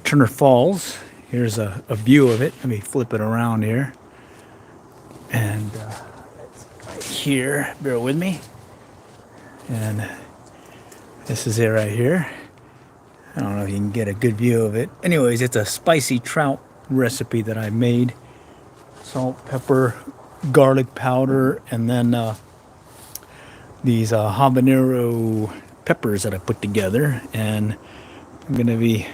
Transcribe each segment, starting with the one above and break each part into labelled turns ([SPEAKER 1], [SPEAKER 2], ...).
[SPEAKER 1] Turner Falls. Here's a view of it. Let me flip it around here. And it's right here. Bear with me. And this is it right here. I don't know if you can get a good view of it. Anyways, it's a spicy trout recipe that I made. Salt, pepper, garlic powder, and then these habanero peppers that I put together. And I'm going to be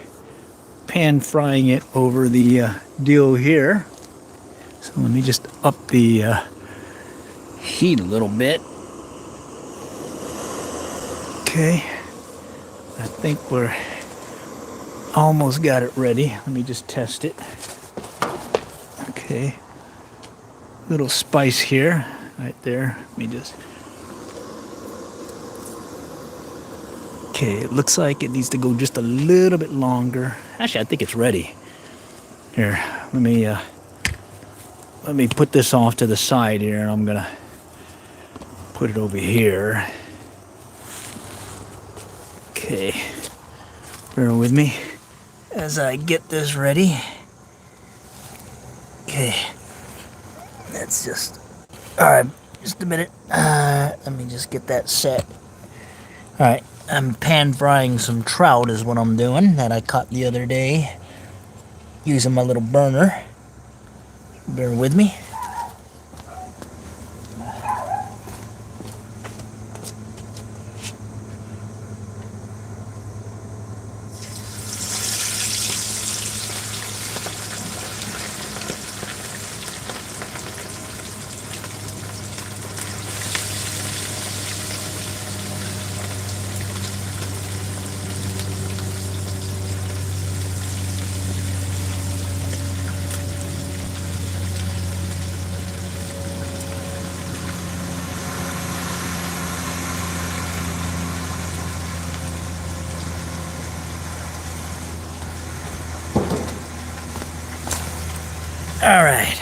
[SPEAKER 1] pan frying it over the deal here. So let me just up the heat a little bit. Okay, I think we're almost got it ready. Let me just test it. Okay, little spice here, right there. Let me just. Okay, it looks like it needs to go just a little bit longer. Actually, I think it's ready. Here, let me put this off to the side here, and I'm gonna put it over here. Okay, bear with me as I get this ready. Okay, that's just, all right, just a minute. Let me just get that set. All right, I'm pan frying some trout is what I'm doing that I caught the other day using my little burner. Bear with me. All right.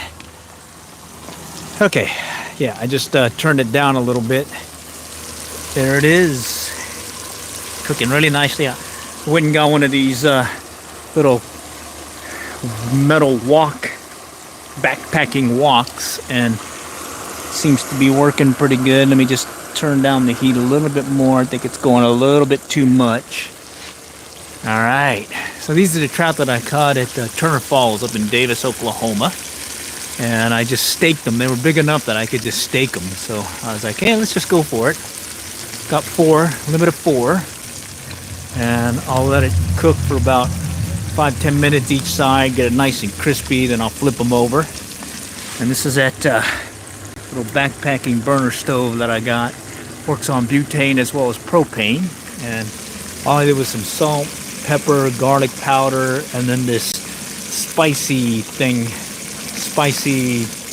[SPEAKER 1] Okay. Yeah, I just turned it down a little bit. There it is. Cooking really nicely. I went and got one of these little metal backpacking walks, and seems to be working pretty good. Let me just turn down the heat a little bit more. I think it's going a little bit too much. All right, so these are the trout that I caught at Turner Falls up in Davis, Oklahoma. And I just staked them. They were big enough that I could just stake them. So I was like, hey, let's just go for it. Got 4, limit of 4. And I'll let it cook for about 5-10 minutes each side, get it nice and crispy, then I'll flip them over. And this is that little backpacking burner stove that I got. Works on butane as well as propane. And all I did was some salt, pepper, garlic powder, and then this spicy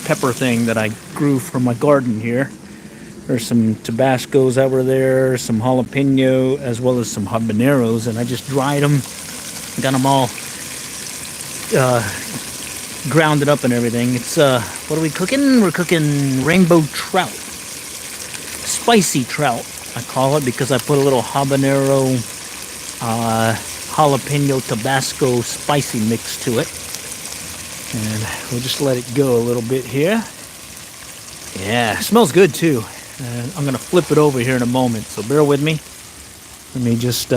[SPEAKER 1] pepper thing that I grew from my garden here. There's some Tabascos that were there, some jalapeno, as well as some habaneros, and I just dried them, got them all grounded up and everything. It's what are we cooking? We're cooking rainbow trout, spicy trout I call it, because I put a little habanero, jalapeno, Tabasco spicy mix to it. And we'll just let it go a little bit here. Yeah, smells good too. And I'm gonna flip it over here in a moment, so bear with me. Let me just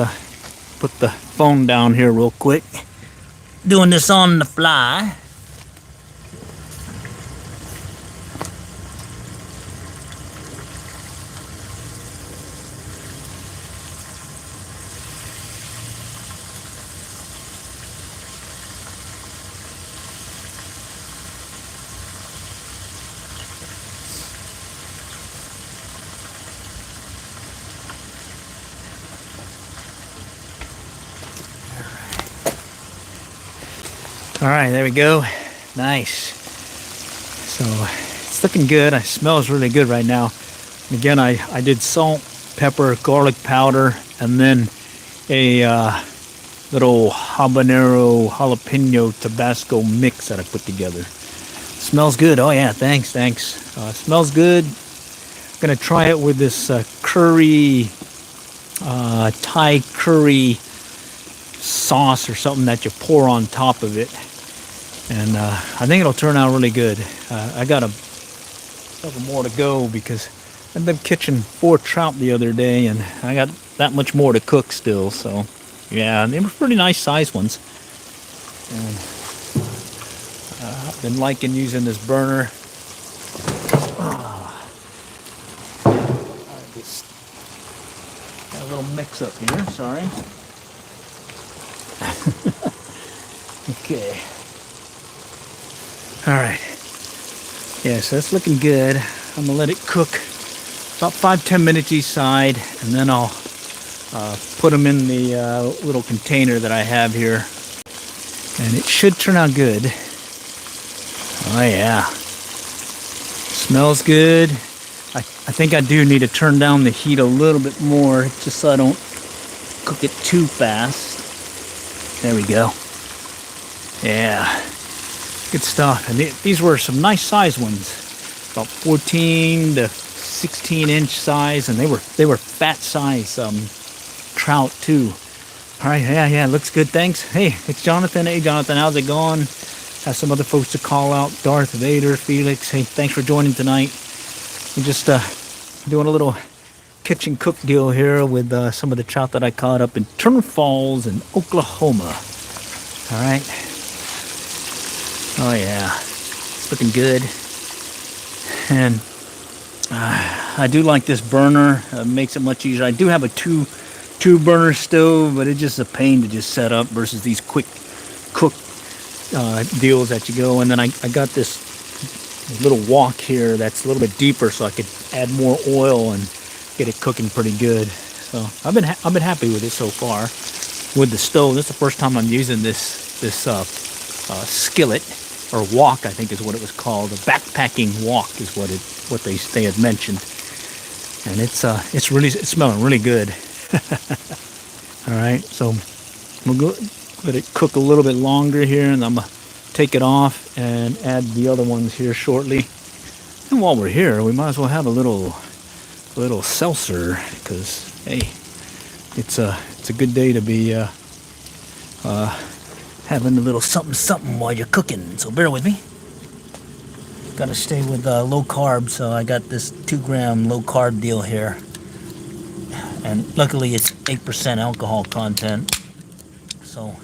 [SPEAKER 1] put the phone down here real quick. Doing this on the fly. All right, there we go. Nice. So it's looking good. It smells really good right now. Again, I did salt, pepper, garlic powder, and then a little habanero, jalapeno, Tabasco mix that I put together. Smells good. Oh yeah, thanks. Smells good. I'm gonna try it with this curry, Thai curry sauce or something that you pour on top of it. And I think it'll turn out really good. I got a couple more to go because I've been catching 4 trout the other day, and I got that much more to cook still. So yeah, they were pretty nice sized ones. And I've been liking using this burner. I just got a little mix up here, sorry. Okay. All right. Yeah, so that's looking good. I'm gonna let it cook about 5-10 minutes each side, and then I'll put them in the little container that I have here, and it should turn out good. Oh yeah, smells good. I think I do need to turn down the heat a little bit more, just so I don't cook it too fast. There we go. Yeah, good stuff. And these were some nice size ones, about 14 to 16-inch size, and they were fat size trout too. All right, yeah, looks good. Thanks. Hey, it's Jonathan. Hey, Jonathan, how's it going? Have some other folks to call out. Darth Vader, Felix. Hey, thanks for joining tonight. We're just doing a little kitchen cook deal here with some of the trout that I caught up in Turner Falls in Oklahoma. All right. Oh yeah, it's looking good. And I do like this burner. Makes it much easier. I do have a two burner stove, but it's just a pain to just set up versus these quick cook deals that you go. And then I got this little wok here that's a little bit deeper, so I could add more oil and get it cooking pretty good. So I've been happy with it so far. With the stove, this is the first time I'm using this skillet or wok, I think is what it was called. A backpacking wok is what they had mentioned, and it's smelling really good. All right, so we'll go let it cook a little bit longer here, and I'm gonna take it off and add the other ones here shortly. And while we're here, we might as well have a little seltzer, because hey, it's a good day to be having a little something while you're cooking. So bear with me. Gotta stay with low carb, so I got this 2-gram low carb deal here, and luckily it's 8% alcohol content. So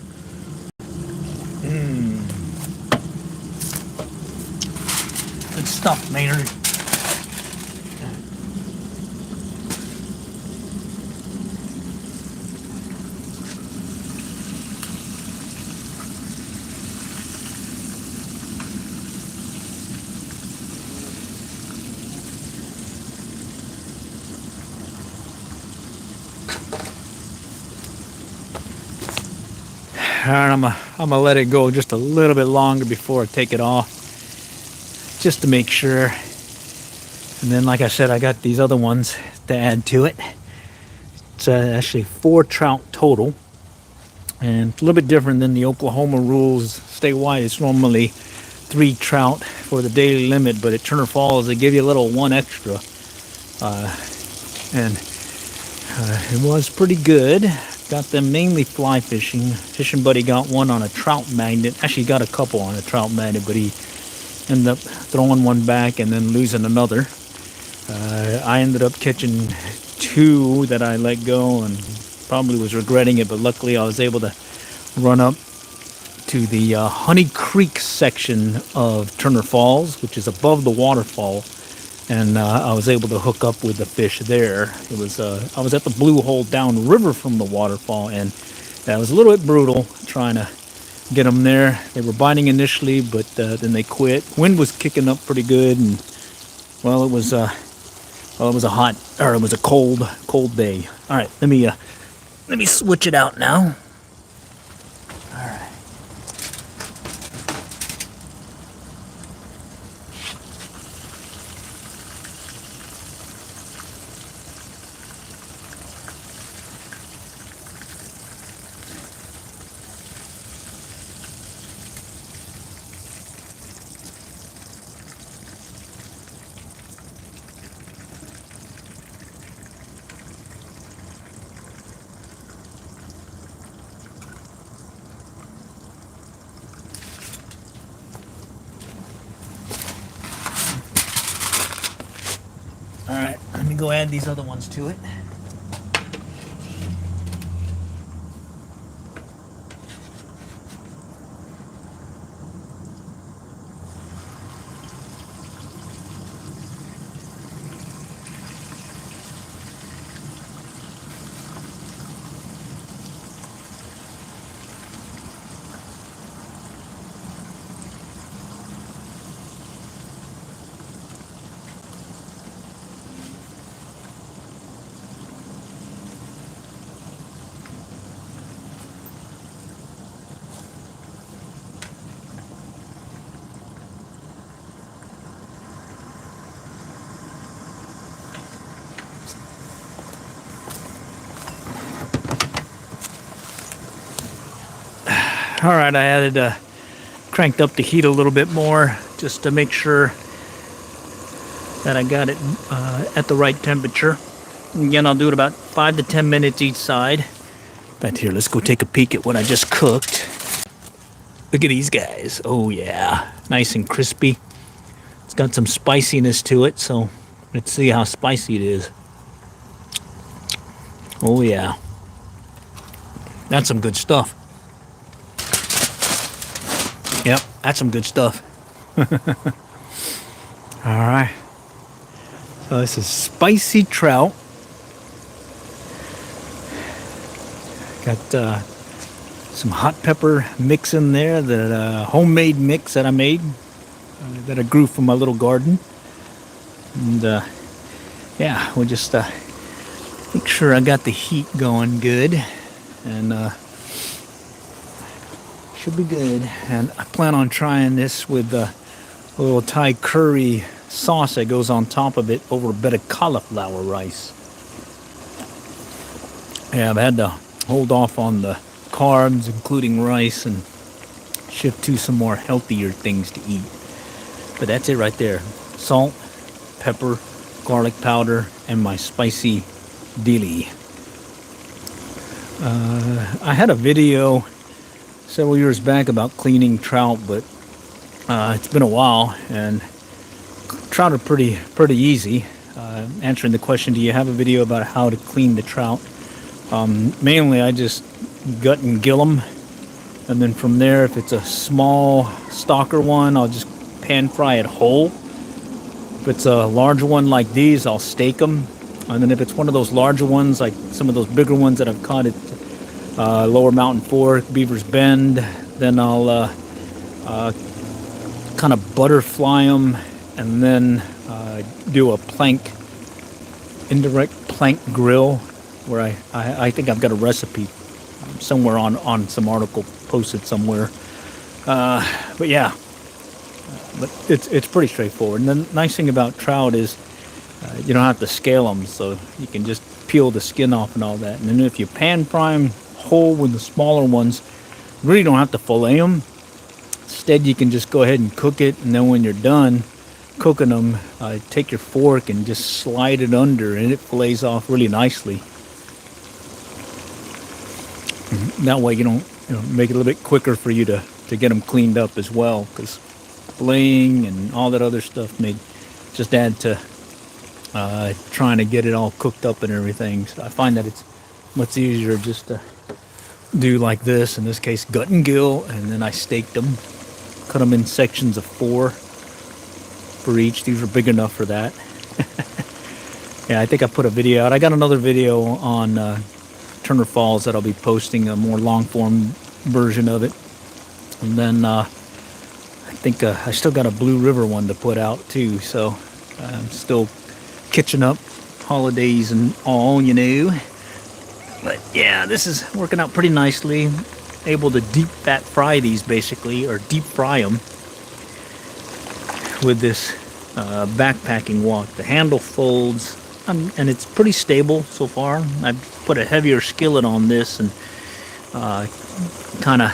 [SPEAKER 1] good stuff, Maynard. All right, I'm gonna let it go just a little bit longer before I take it off, just to make sure. And then, like I said, I got these other ones to add to it. It's actually 4 trout total, and it's a little bit different than the Oklahoma rules. Statewide, it's normally 3 trout for the daily limit, but at Turner Falls they give you a little 1 extra, and it was pretty good. Got them mainly fly fishing. Fishing buddy got one on a trout magnet. Actually, got a couple on a trout magnet, but he ended up throwing one back and then losing another. I ended up catching 2 that I let go and probably was regretting it, but luckily I was able to run up to the Honey Creek section of Turner Falls, which is above the waterfall, and I was able to hook up with the fish there. It was I was at the Blue Hole downriver from the waterfall, and that was a little bit brutal trying to get them there. They were biting initially, but then they quit. Wind was kicking up pretty good, and well, it was a cold day. All right, let me switch it out now. All right. me go add these other ones to it. All right, I added, cranked up the heat a little bit more just to make sure that I got it at the right temperature. Again, I'll do it about 5 to 10 minutes each side. But here, let's go take a peek at what I just cooked. Look at these guys. Oh yeah, nice and crispy. It's got some spiciness to it, so let's see how spicy it is. Oh yeah, that's some good stuff. Yep, that's some good stuff. All right. So this is spicy trout. Got some hot pepper mix in there, that homemade mix that I made, that I grew from my little garden. And yeah, we'll just make sure I got the heat going good, and should be good. And I plan on trying this with a little Thai curry sauce that goes on top of it over a bed of cauliflower rice. Yeah, I've had to hold off on the carbs, including rice, and shift to some more healthier things to eat. But that's it right there. Salt, pepper, garlic powder, and my spicy dili. I had a video several years back about cleaning trout, but it's been a while, and trout are pretty easy. Answering the question, do you have a video about how to clean the trout? Mainly I just gut and gill them, and then from there, if it's a small stalker one, I'll just pan fry it whole. If it's a larger one like these, I'll steak them. And then if it's one of those larger ones, like some of those bigger ones that I've caught at Lower Mountain Fork, Beaver's Bend, then I'll kind of butterfly them, and then do a indirect plank grill, where I think I've got a recipe somewhere on some article posted somewhere. But yeah, but it's pretty straightforward. And the nice thing about trout is you don't have to scale them, so you can just peel the skin off and all that. And then if you pan fry them whole with the smaller ones, you really don't have to fillet them. Instead, you can just go ahead and cook it, and then when you're done cooking them, take your fork and just slide it under, and it fillets off really nicely. That way you don't make it a little bit quicker for you to get them cleaned up as well, because filleting and all that other stuff may just add to trying to get it all cooked up and everything. So I find that it's much easier just to do like this, in this case gut and gill, and then I staked them, cut them in sections of 4 for each. These are big enough for that. Yeah, I think I put a video out. I got another video on Turner Falls that I'll be posting, a more long form version of it. And then I think I still got a Blue River one to put out too, so I'm still catching up, holidays and all, But yeah, this is working out pretty nicely. Able to deep fat fry these basically, or deep fry them with this backpacking wok. The handle folds, and it's pretty stable so far. I put a heavier skillet on this, and kind of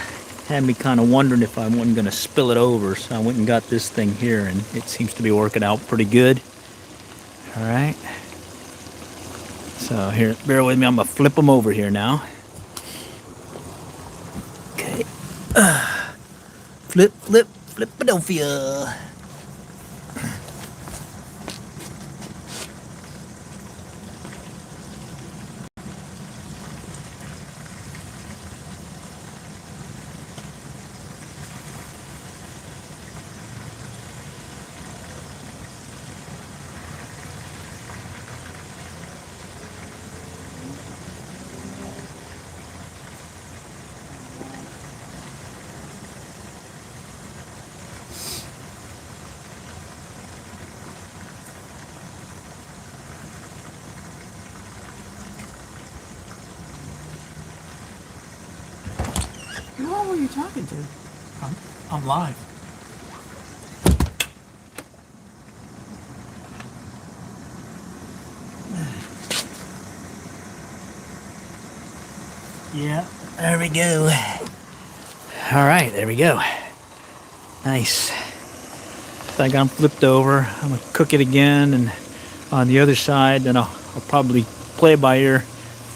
[SPEAKER 1] had me wondering if I wasn't going to spill it over. So I went and got this thing here, and it seems to be working out pretty good. All right. So here, bear with me. I'm gonna flip them over here now. Okay. Flip, Philadelphia. are you talking to? I'm live. Yeah, there we go. All right, there we go. Nice. So I got them flipped over. I'm gonna cook it again, and on the other side, then I'll probably play by ear.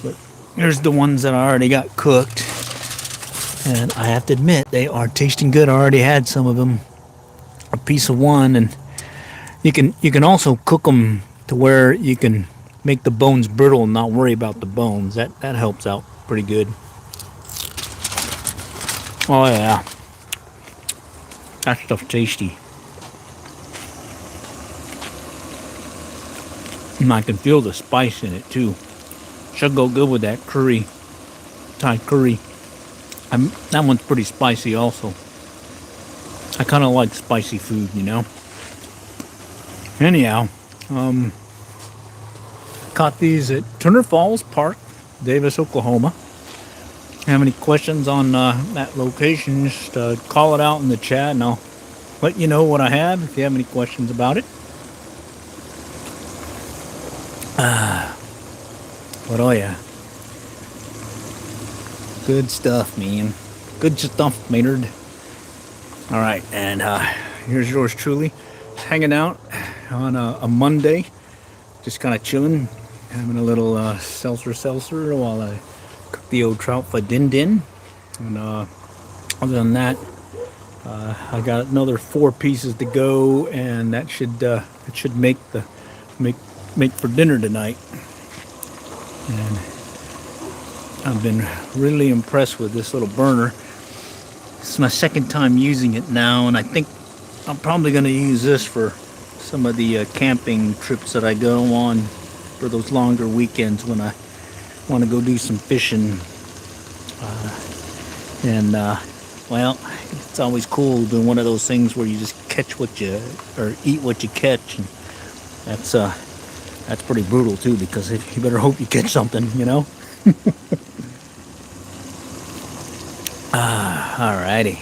[SPEAKER 1] But here's the ones that I already got cooked, and I have to admit they are tasting good. I already had some of them, a piece of one, and you can also cook them to where you can make the bones brittle and not worry about the bones. That helps out pretty good. Oh yeah, that stuff's tasty. And I can feel the spice in it too. Should go good with that curry, Thai curry. That one's pretty spicy also. I kind of like spicy food, you know. Anyhow, caught these at Turner Falls Park, Davis, Oklahoma. Have any questions on that location, just call it out in the chat and I'll let you know what I have if you have any questions about it. But oh yeah, good stuff, man. Good stuff, Maynard. All right, and here's yours truly, hanging out on a Monday, just kind of chilling, having a little seltzer while I cook the old trout for din din. And other than that, I got another 4 pieces to go, and that should make for dinner tonight. And I've been really impressed with this little burner. It's my second time using it now, and I think I'm probably going to use this for some of the camping trips that I go on for those longer weekends when I want to go do some fishing. Well, it's always cool doing one of those things where you just catch what you, or eat what you catch. And that's pretty brutal too, because you better hope you catch something, you know? Alrighty.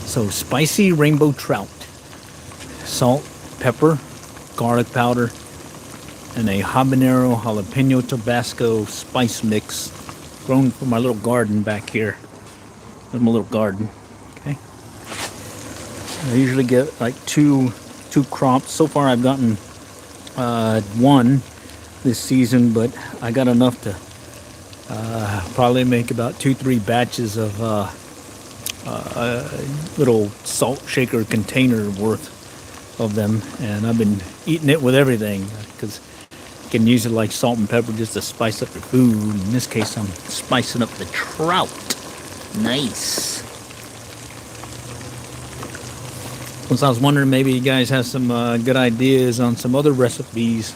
[SPEAKER 1] So spicy rainbow trout, salt, pepper, garlic powder, and a habanero jalapeno Tabasco spice mix grown from my little garden back here. There's my little garden. Okay. I usually get like two crops. So far I've gotten one this season, but I got enough to probably make about 2-3 batches of little salt shaker container worth of them, and I've been eating it with everything because you can use it like salt and pepper just to spice up your food. In this case, I'm spicing up the trout. Nice. Once I was wondering, maybe you guys have some good ideas on some other recipes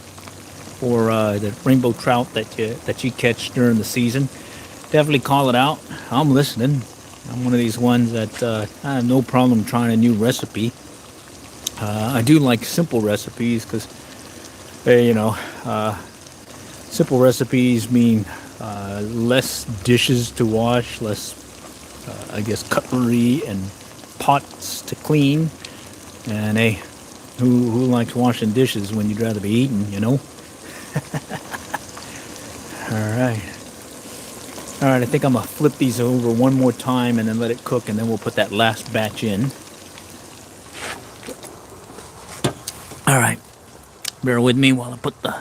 [SPEAKER 1] for the rainbow trout that you catch during the season. Definitely call it out. I'm listening. I'm one of these ones that I have no problem trying a new recipe. I do like simple recipes because, simple recipes mean less dishes to wash, less, cutlery and pots to clean. And hey, who likes washing dishes when you'd rather be eating, you know? All right, I think I'm gonna flip these over one more time and then let it cook, and then we'll put that last batch in. All right, bear with me while I put the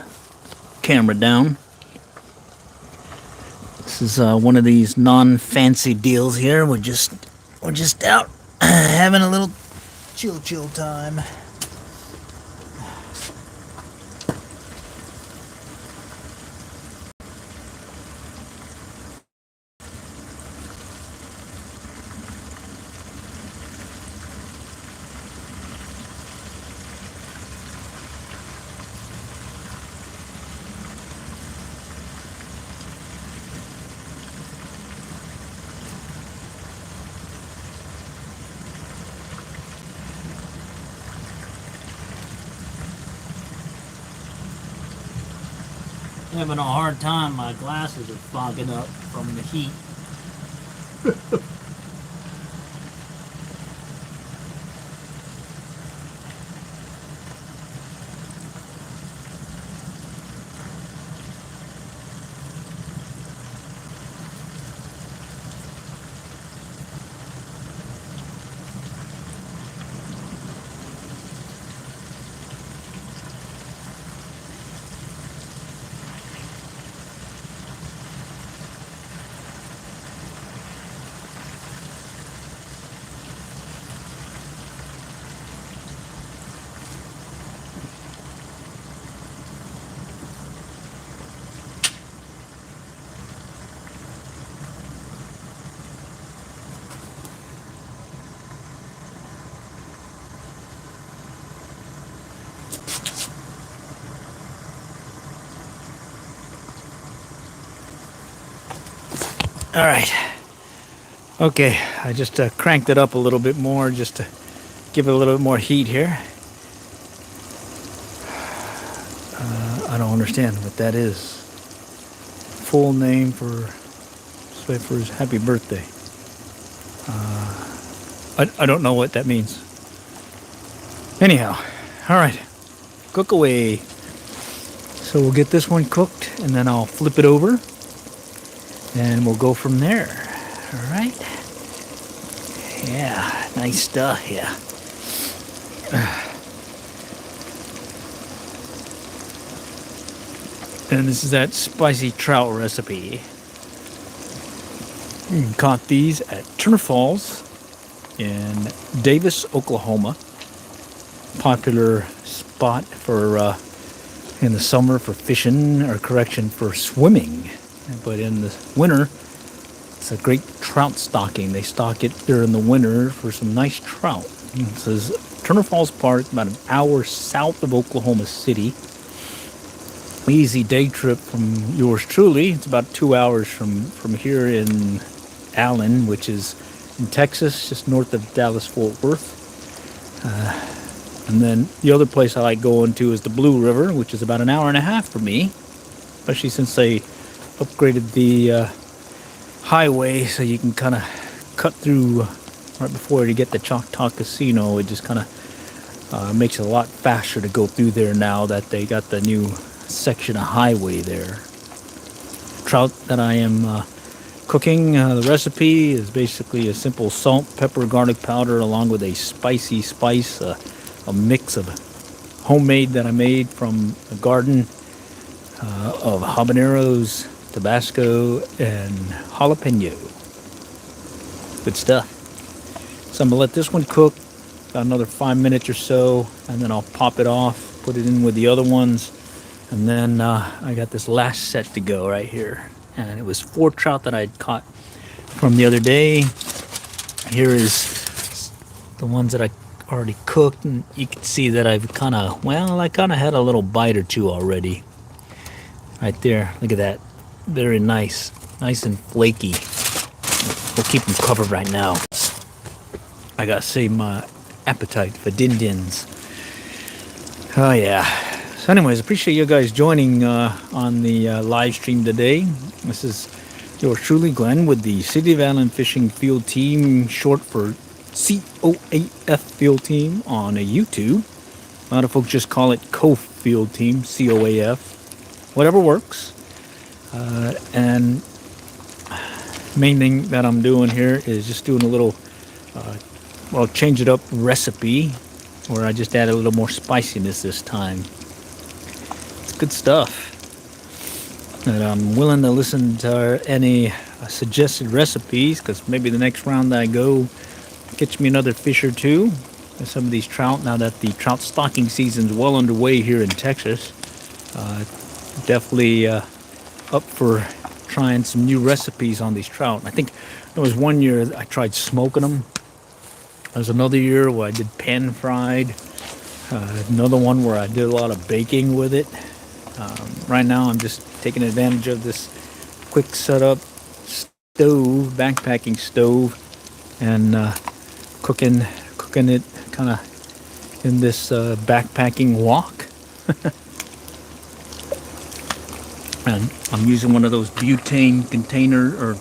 [SPEAKER 1] camera down. This is one of these non-fancy deals here. We're just out having a little chill time. Having a hard time. My glasses are fogging up from the heat. All right. Okay, I just cranked it up a little bit more just to give it a little bit more heat here. I don't understand what that is. Full name for Swiffer's happy birthday. I don't know what that means. Anyhow, all right, cook away. So we'll get this one cooked and then I'll flip it over and we'll go from there. All right. Yeah, nice stuff. Yeah. And this is that spicy trout recipe. Caught these at Turner Falls in Davis, Oklahoma. Popular spot for in the summer for fishing, or correction, for swimming. But in the winter, it's a great trout stocking. They stock it during the winter for some nice trout. It says Turner Falls Park, about an hour south of Oklahoma City. Easy day trip from yours truly. It's about 2 hours from here in Allen, which is in Texas, just north of Dallas-Fort Worth. And then the other place I like going to is the Blue River, which is about an hour and a half for me, especially since they upgraded the highway so you can kind of cut through right before you get to Choctaw Casino. It just kind of makes it a lot faster to go through there now that they got the new section of highway there. Trout that I am cooking, the recipe is basically a simple salt, pepper, garlic powder along with a spicy spice, a mix of homemade that I made from a garden of habaneros, Tabasco, and jalapeno. Good stuff. So I'm gonna let this one cook about another 5 minutes or so, and then I'll pop it off, put it in with the other ones. And then I got this last set to go right here. And it was 4 trout that I had caught from the other day. Here is the ones that I already cooked. And you can see that I've kind of had a little bite or two already. Right there. Look at that. Very nice. Nice and flaky. We'll keep them covered right now. I got to save my appetite for din-dins. Oh, yeah. So anyways, appreciate you guys joining on the live stream today. This is yours truly, Glenn, with the City of Allen Fishing Field Team, short for COAF Field Team on YouTube. A lot of folks just call it COAF Field Team, COAF. Whatever works. And main thing that I'm doing here is just doing a little, change it up recipe, where I just add a little more spiciness this time. Good stuff. And I'm willing to listen to any suggested recipes, because maybe the next round that I go catch me another fish or two. And some of these trout, now that the trout stocking season's well underway here in Texas, definitely up for trying some new recipes on these trout. I think there was one year I tried smoking them. There's another year where I did pan fried. Another one where I did a lot of baking with it. Right now I'm just taking advantage of this quick setup stove, backpacking stove, and cooking it kind of in this backpacking wok. And I'm using one of those butane container or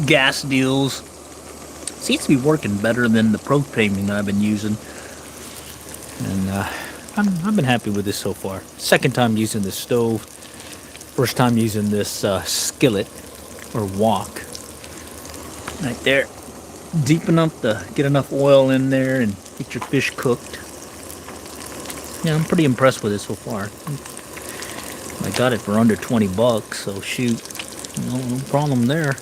[SPEAKER 1] gas deals. Seems to be working better than the propane that I've been using. And I've been happy with this so far. Second time using this stove. First time using this skillet or wok. Right there. Deep enough to get enough oil in there and get your fish cooked. Yeah, I'm pretty impressed with it so far. I got it for under 20 bucks, so shoot. No problem there.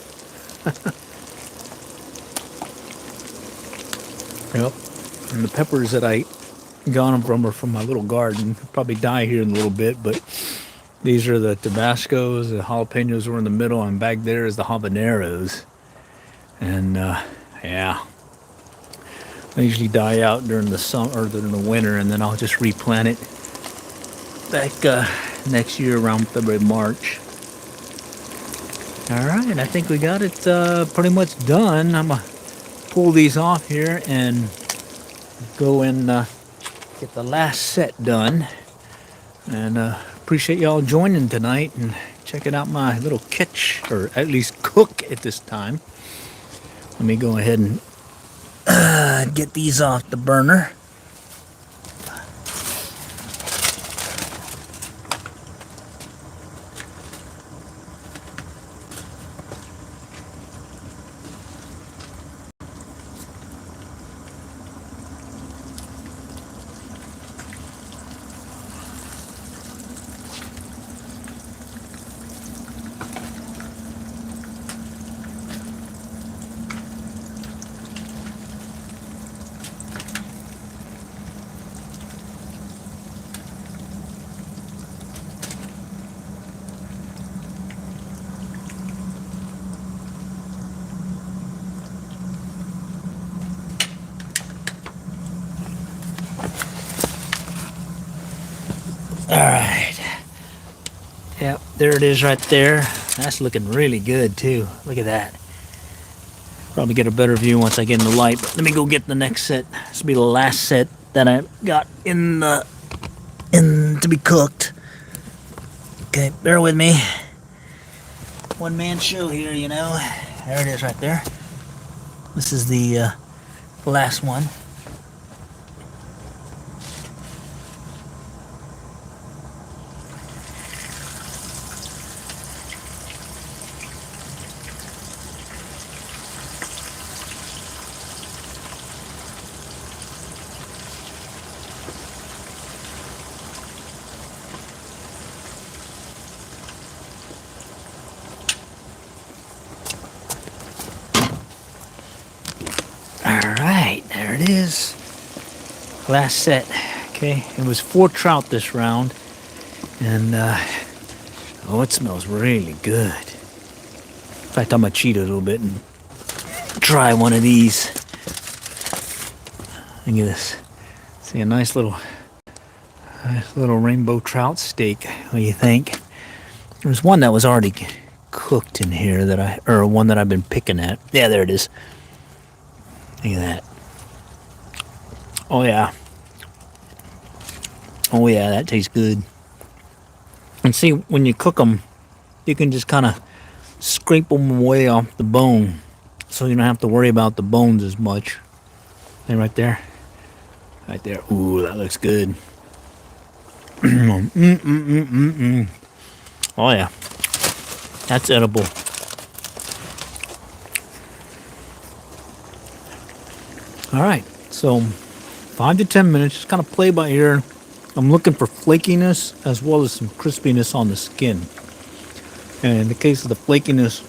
[SPEAKER 1] Yep. And the peppers that I got them from are from my little garden. They'll probably die here in a little bit, but these are the Tabascos. The jalapenos were in the middle, and back there is the habaneros. And yeah, they usually die out during the summer or during the winter, and then I'll just replant it back next year around February, March. All right, I think we got it pretty much done. I'm gonna pull these off here and go and get the last set done. And appreciate y'all joining tonight and checking out my little catch, or at least cook at this time. Let me go ahead and get these off the burner. All right. Yep, there it is right there. That's looking really good too. Look at that. Probably get a better view once I get in the light. But let me go get the next set. This will be the last set that I got in to be cooked. Okay, bear with me. One man show here, you know. There it is right there. This is the last one. There it is. Last set. Okay, it was 4 trout this round. And, oh, it smells really good. In fact, I'm going to cheat a little bit and try one of these. Look at this. See a nice little rainbow trout steak. What do you think? There was one that was already cooked in here or one that I've been picking at. Yeah, there it is. Look at that. Oh yeah. Oh yeah, that tastes good. And see, when you cook them, you can just kind of scrape them away off the bone, so you don't have to worry about the bones as much. And right there. Right there. Ooh, that looks good. Oh yeah. That's edible. All right, so 5 to 10 minutes, just kind of play by ear. I'm looking for flakiness as well as some crispiness on the skin. And in the case of the flakiness,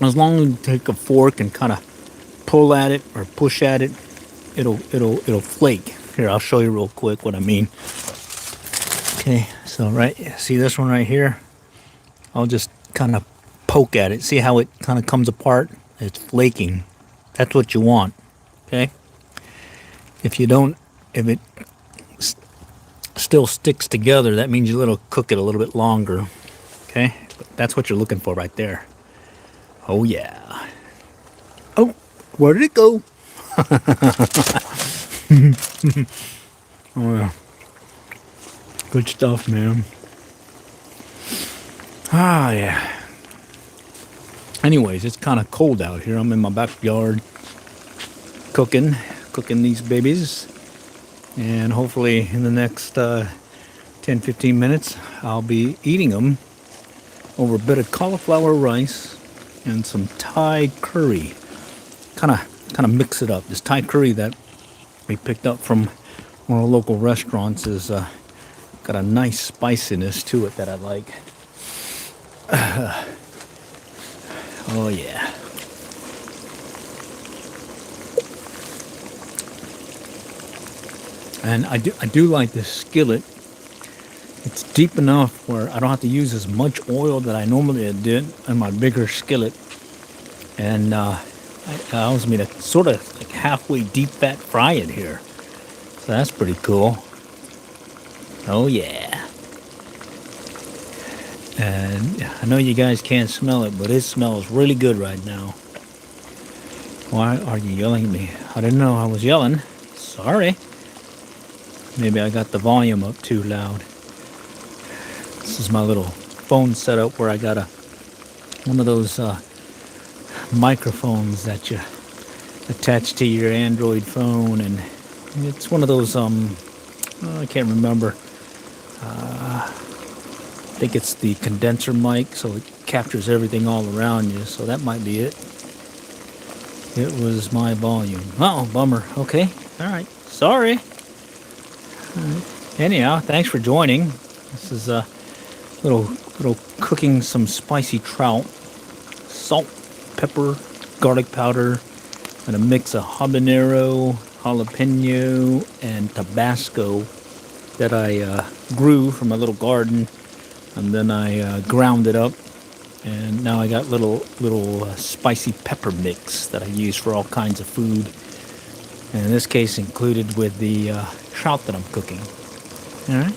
[SPEAKER 1] as long as you take a fork and kind of pull at it or push at it, it'll flake. Here, I'll show you real quick what I mean. Okay, so see this one right here? I'll just kind of poke at it. See how it kind of comes apart? It's flaking. That's what you want. Okay? If it still sticks together, that means you cook it a little bit longer. Okay? But that's what you're looking for right there. Oh yeah. Oh, where did it go? Oh yeah. Good stuff, man. Ah, yeah. Anyways, it's kind of cold out here. I'm in my backyard cooking these babies. And hopefully in the next 10-15 minutes, I'll be eating them over a bit of cauliflower rice and some Thai curry. Kind of mix it up. This Thai curry that we picked up from one of the local restaurants is got a nice spiciness to it that I like. Oh yeah. And I do like this skillet. It's deep enough where I don't have to use as much oil that I normally did in my bigger skillet. And it allows me to sort of like halfway deep fat fry it here. So that's pretty cool. Oh yeah. And I know you guys can't smell it, but it smells really good right now. Why are you yelling at me? I didn't know I was yelling. Sorry. Maybe I got the volume up too loud. This is my little phone setup where I got one of those microphones that you attach to your Android phone, and it's one of those I can't remember. I think it's the condenser mic, so it captures everything all around you. So that might be it. It was my volume. Oh, bummer. Okay. All right. Sorry. All right. Anyhow, thanks for joining. This is a little cooking some spicy trout, salt, pepper, garlic powder, and a mix of habanero, jalapeno, and Tabasco that I grew from a little garden, and then I ground it up, and now I got little spicy pepper mix that I use for all kinds of food, and in this case included with the trout that I'm cooking. All right,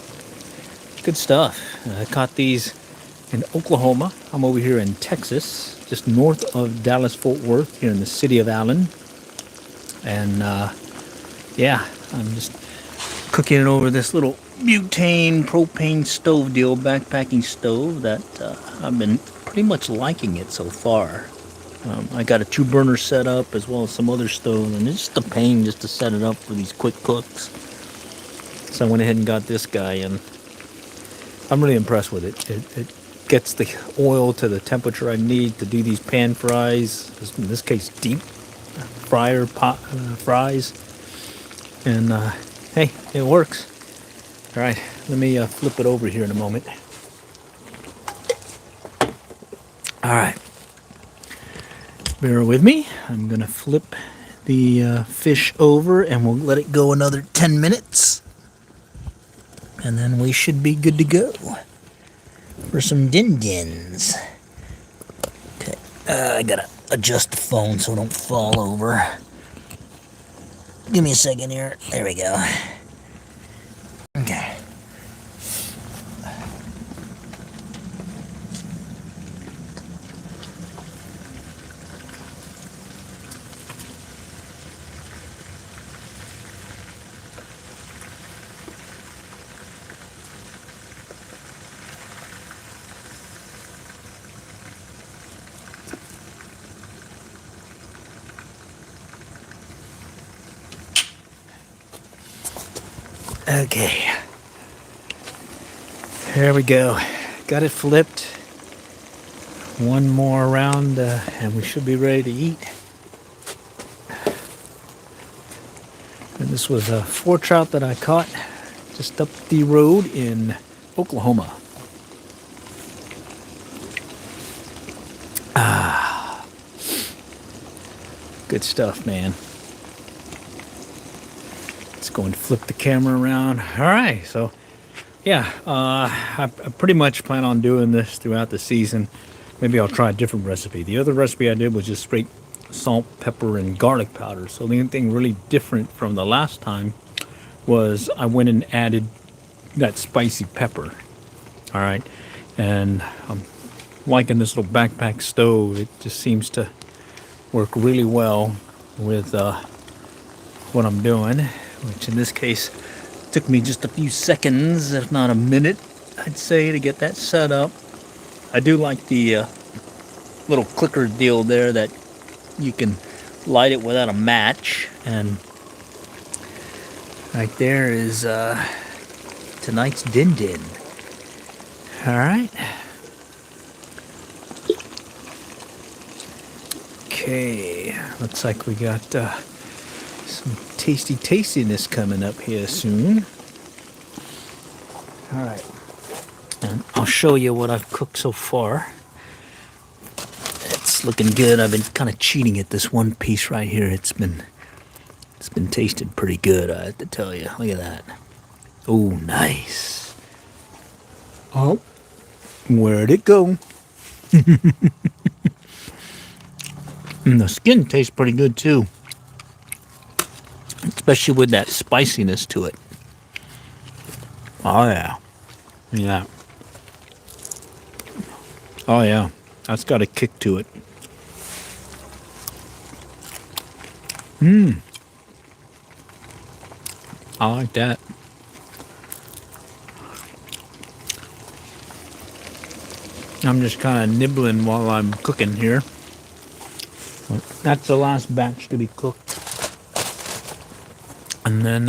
[SPEAKER 1] good stuff. I caught these in Oklahoma. I'm over here in Texas, just north of Dallas-Fort Worth, here in the city of Allen. And yeah, I'm just cooking it over this little butane propane stove deal, backpacking stove that I've been pretty much liking it so far. I got a 2-burner set up as well as some other stoves, and it's just a pain just to set it up for these quick cooks. So I went ahead and got this guy, and I'm really impressed with it. It gets the oil to the temperature I need to do these pan fries, in this case deep fryer pot fries, and hey, it works. All right, let me flip it over here in a moment. All right, bear with me. I'm gonna flip the fish over, and we'll let it go another 10 minutes, and then we should be good to go for some din-dins. Okay, I gotta adjust the phone so it don't fall over. Give me a second here. There we go. Okay. Okay, there we go. Got it flipped. One more round, and we should be ready to eat. And this was a 4 trout that I caught just up the road in Oklahoma. Good stuff, man. Going to flip the camera around. All right, so yeah, I pretty much plan on doing this throughout the season. Maybe I'll try a different recipe. The other recipe I did was just straight salt, pepper, and garlic powder. So the only thing really different from the last time was I went and added that spicy pepper. All right, and I'm liking this little backpack stove. It just seems to work really well with what I'm doing, which in this case took me just a few seconds, if not a minute, I'd say, to get that set up. I do like the little clicker deal there that you can light it without a match, and right there is tonight's din-din. All right. Okay, looks like we got some tasty tastiness coming up here soon. All right, and I'll show you what I've cooked so far. It's looking good. I've been kind of cheating at this one piece right here. It's been tasting pretty good, I have to tell you. Look at that. Oh, nice. Oh, where'd it go? And the skin tastes pretty good too, especially with that spiciness to it. Oh yeah, yeah. Oh yeah, that's got a kick to it. I like that. I'm just kind of nibbling while I'm cooking here. That's the last batch to be cooked. And then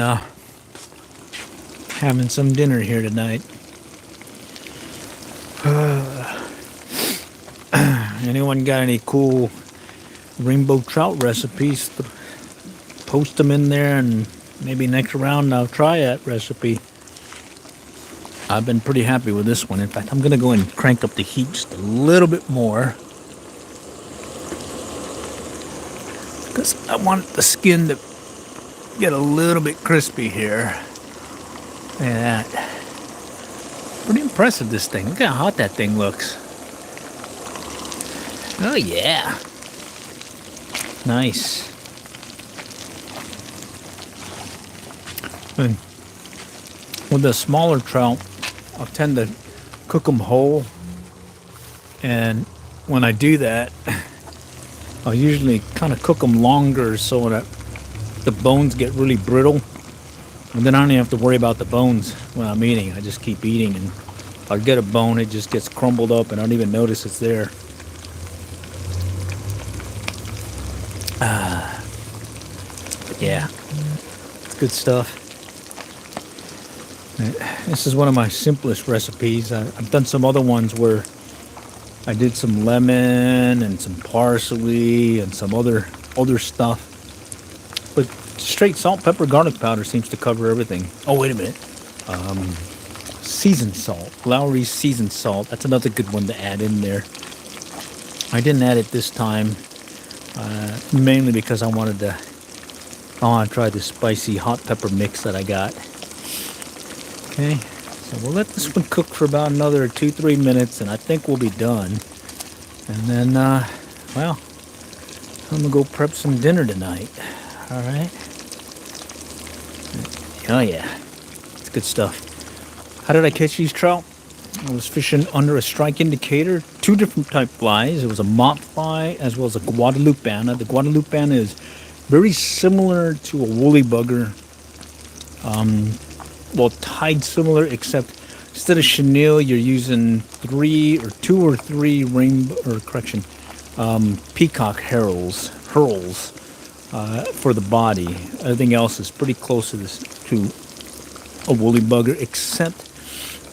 [SPEAKER 1] having some dinner here tonight. Anyone got any cool rainbow trout recipes? Post them in there, and maybe next round I'll try that recipe. I've been pretty happy with this one. In fact, I'm going to go and crank up the heat just a little bit more, because I want the skin to get a little bit crispy here. Look at that. Pretty impressive, this thing. Look how hot that thing looks. Oh, yeah. Nice. And with the smaller trout, I'll tend to cook them whole. And when I do that, I'll usually kind of cook them longer so that the bones get really brittle. And then I don't even have to worry about the bones when I'm eating. I just keep eating, and I'll get a bone, it just gets crumbled up, and I don't even notice it's there. Yeah, it's good stuff. This is one of my simplest recipes. I've done some other ones where I did some lemon and some parsley and some other stuff. But straight salt, pepper, garlic powder seems to cover everything. Oh, wait a minute. Seasoned salt. Lowry's seasoned salt. That's another good one to add in there. I didn't add it this time, mainly because I want to try this spicy hot pepper mix that I got. Okay, so we'll let this one cook for about another 2-3 minutes, and I think we'll be done. And then, well, I'm gonna go prep some dinner tonight. All right. Oh yeah, it's good stuff. How did I catch these trout? I was fishing under a strike indicator, 2 different type flies. It was a mott fly as well as a Guadalupana. The Guadalupana is very similar to a woolly bugger. Well, tied similar, except instead of chenille, you're using 2 or 3 peacock heralds for the body. Everything else is pretty close to a woolly bugger, except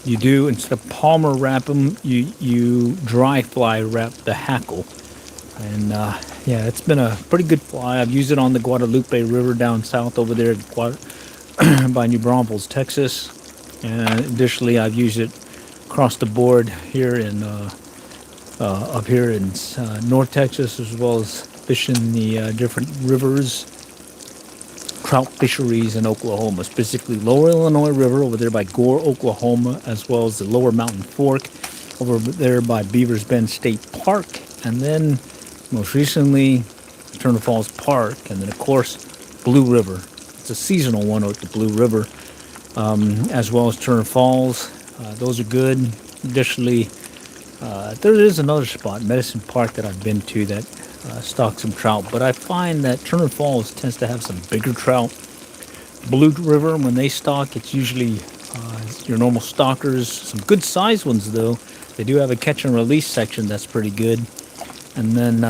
[SPEAKER 1] you do, instead of palmer wrap them, you dry fly wrap the hackle. And yeah, it's been a pretty good fly. I've used it on the Guadalupe River down south over there by New Braunfels, Texas. And additionally, I've used it across the board here up here in North Texas, as well as fishing the different rivers, trout fisheries in Oklahoma, specifically Lower Illinois River over there by Gore, Oklahoma, as well as the Lower Mountain Fork over there by Beavers Bend State Park, and then most recently Turner Falls Park, and then of course Blue River. It's a seasonal one at the Blue River, as well as Turner Falls. Those are good. Additionally, there is another spot, Medicine Park, that I've been to that stocks some trout, but I find that Turner Falls tends to have some bigger trout. Blue River, when they stock, it's usually your normal stockers. Some good sized ones, though. They do have a catch and release section that's pretty good. And then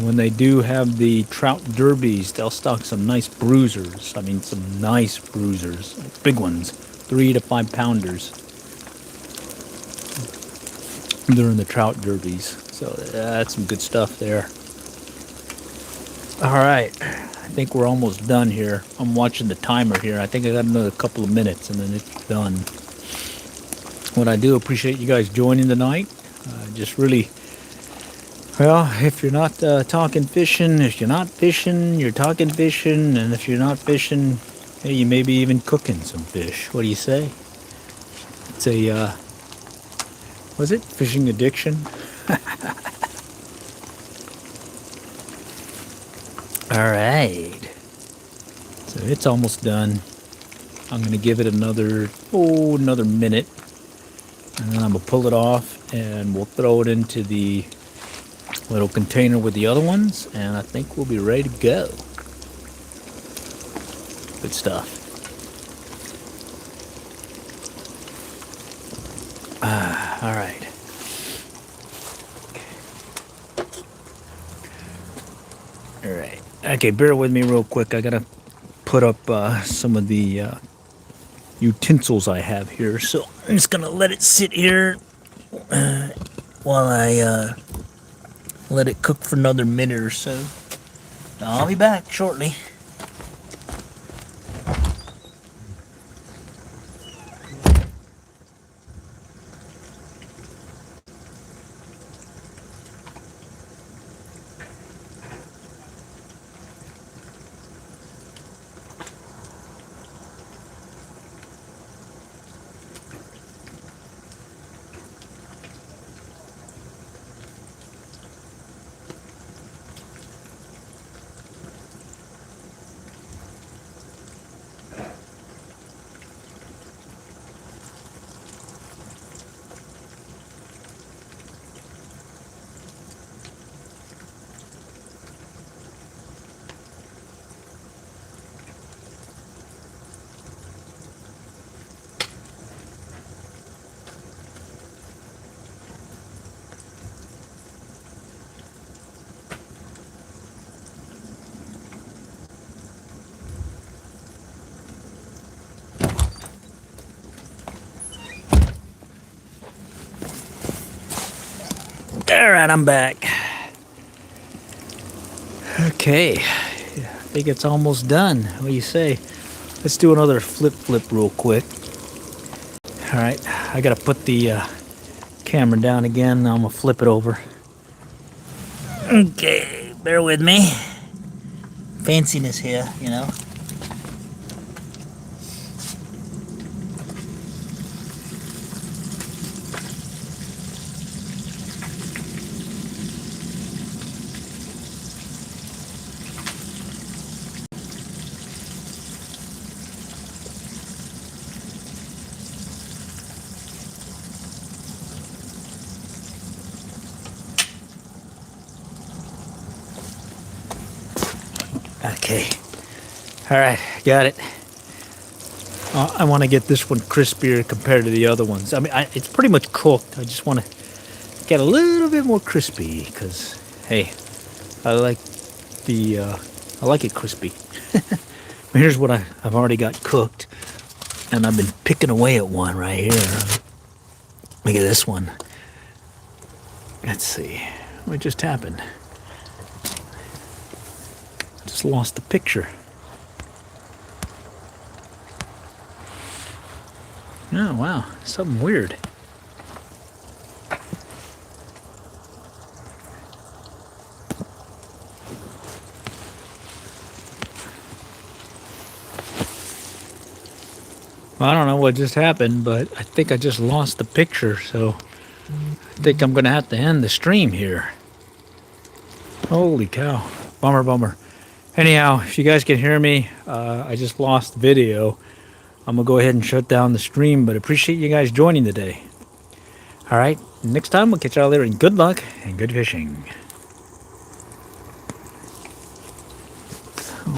[SPEAKER 1] when they do have the trout derbies, they'll stock some nice bruisers. I mean, some nice bruisers, big ones, 3 to 5 pounders. During the trout derbies, so that's some good stuff there. All right, I think we're almost done here. I'm watching the timer here. I think I got another couple of minutes, and then it's done. What I do appreciate you guys joining tonight. Just really. Well, if you're not talking fishing, if you're not fishing, you're talking fishing, and if you're not fishing, hey, you may be even cooking some fish. What do you say? It's a, was it fishing addiction? All right. So it's almost done. I'm going to give it another minute, and then I'm going to pull it off and we'll throw it into the little container with the other ones, and I think we'll be ready to go. Good stuff. All right. All right. Okay, bear with me real quick. I gotta put up some of the utensils I have here, so I'm just gonna let it sit here while I let it cook for another minute or so. I'll be back shortly. All right, I'm back. Okay, I think it's almost done. What do you say? Let's do another flip real quick. All right, I gotta put the camera down again. I'm gonna flip it over. Okay, bear with me. Fanciness here, you know. Okay. All right, got it. I want to get this one crispier compared to the other ones. I mean, it's pretty much cooked. I just want to get a little bit more crispy because, hey, I like it crispy. Here's what I've already got cooked, and I've been picking away at one right here. Look at this one. Let's see. What just happened? I just lost the picture. Oh, wow. Something weird. Well, I don't know what just happened, but I think I just lost the picture, so I think I'm going to have to end the stream here. Holy cow. Bummer. Anyhow, if you guys can hear me, I just lost the video. I'm going to go ahead and shut down the stream, but appreciate you guys joining today. All right, next time we'll catch y'all later, and good luck and good fishing.